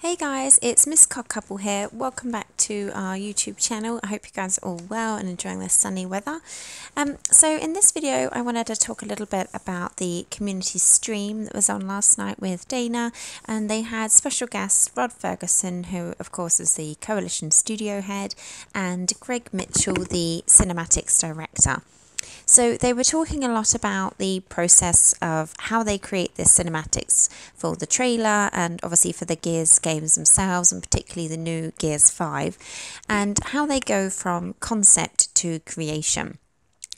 Hey guys, it's Miss CogCouple here. Welcome back to our YouTube channel. I hope you guys are all well and enjoying this sunny weather. So in this video, I wanted to talk a little bit about the community stream that was on last night with Dana, and they had special guests Rod Ferguson, who of course is the Coalition studio head, and Greg Mitchell, the cinematics director. So they were talking a lot about the process of how they create the cinematics for the trailer and obviously for the Gears games themselves, and particularly the new Gears 5, and how they go from concept to creation.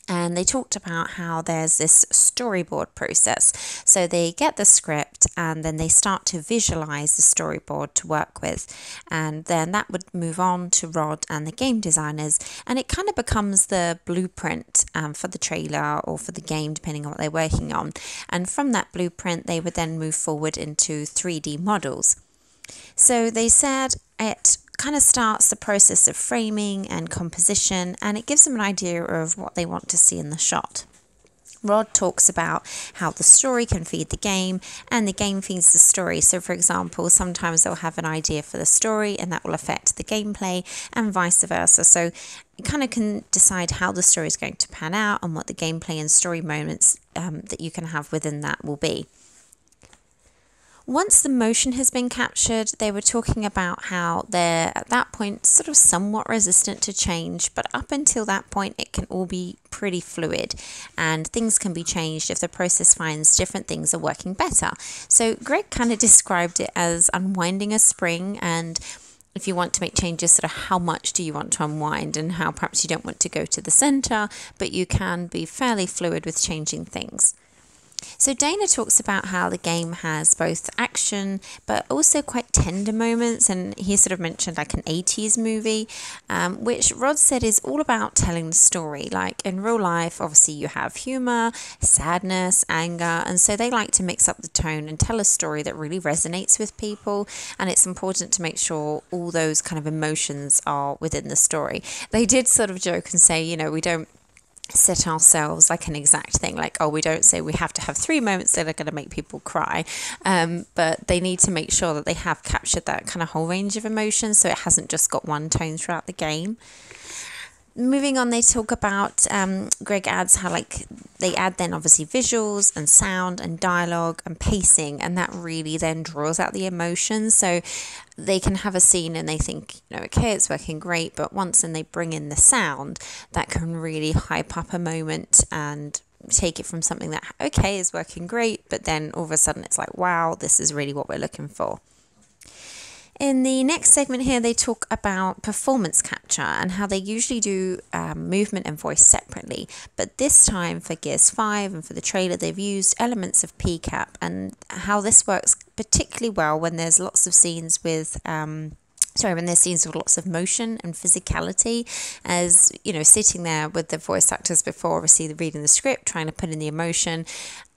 And they talked about how there's this storyboard process. So they get the script and then they start to visualize the storyboard to work with. And then that would move on to Rod and the game designers. And it kind of becomes the blueprint for the trailer or for the game, depending on what they're working on. And from that blueprint, they would then move forward into 3D models. So they said it kind of starts the process of framing and composition, and it gives them an idea of what they want to see in the shot. Rod talks about how the story can feed the game and the game feeds the story. So for example, sometimes they'll have an idea for the story and that will affect the gameplay and vice versa. So you kind of can decide how the story is going to pan out and what the gameplay and story moments that you can have within that will be. Once the motion has been captured, they were talking about how they're at that point sort of somewhat resistant to change, but up until that point it can all be pretty fluid and things can be changed if the process finds different things are working better. So Greg kind of described it as unwinding a spring, and if you want to make changes, sort of how much do you want to unwind and how perhaps you don't want to go to the center, but you can be fairly fluid with changing things. So Dana talks about how the game has both action but also quite tender moments, and he sort of mentioned like an 80s movie, which Rod said is all about telling the story. Like in real life, obviously you have humor, sadness, anger, and so they like to mix up the tone and tell a story that really resonates with people, and it's important to make sure all those kind of emotions are within the story. They did sort of joke and say, you know, we don't set ourselves like an exact thing, like, oh, we don't say we have to have 3 moments that are going to make people cry, but they need to make sure that they have captured that kind of whole range of emotions, so it hasn't just got one tone throughout the game. Moving on, they talk about, Greg adds how like they add then obviously visuals and sound and dialogue and pacing, and that really then draws out the emotions. So they can have a scene and they think, you know, okay, it's working great, but once then they bring in the sound, that can really hype up a moment and take it from something that, okay, is working great, but then all of a sudden it's like, wow, this is really what we're looking for. In the next segment here, they talk about performance capture and how they usually do movement and voice separately. But this time for Gears 5 and for the trailer, they've used elements of PCAP, and how this works particularly well when there's lots of scenes with when there's scenes with lots of motion and physicality, as you know, sitting there with the voice actors before obviously reading the script, trying to put in the emotion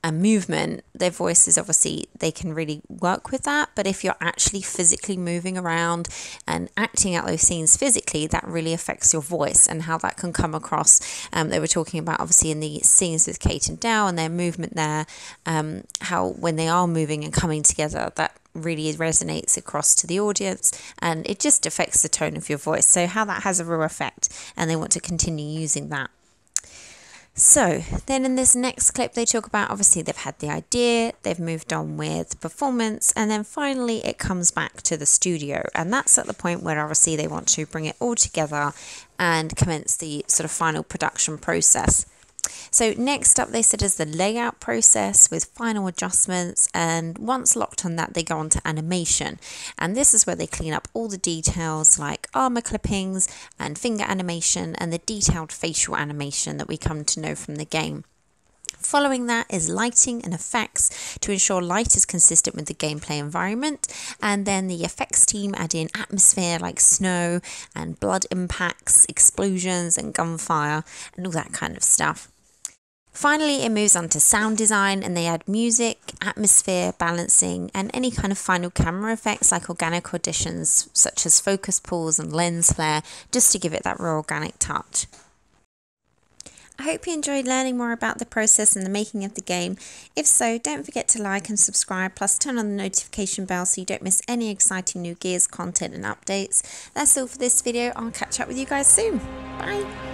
and movement. Their voices, obviously they can really work with that, but if you're actually physically moving around and acting out those scenes physically, that really affects your voice and how that can come across. They were talking about obviously in the scenes with Kate and Dal and their movement there, how when they are moving and coming together, that really resonates across to the audience, and it just affects the tone of your voice, so how that has a real effect, and they want to continue using that. So then in this next clip, they talk about obviously they've had the idea, they've moved on with performance, and then finally it comes back to the studio, and that's at the point where obviously they want to bring it all together and commence the sort of final production process. So next up, they said, is the layout process with final adjustments, and once locked on that, they go on to animation, and this is where they clean up all the details like armor clippings and finger animation and the detailed facial animation that we come to know from the game. Following that is lighting and effects to ensure light is consistent with the gameplay environment, and then the effects team add in atmosphere like snow and blood impacts, explosions and gunfire and all that kind of stuff. Finally, it moves on to sound design, and they add music, atmosphere, balancing, and any kind of final camera effects like organic additions such as focus pulls and lens flare, just to give it that raw organic touch. I hope you enjoyed learning more about the process and the making of the game. If so, don't forget to like and subscribe, plus turn on the notification bell so you don't miss any exciting new Gears content and updates. That's all for this video. I'll catch up with you guys soon. Bye!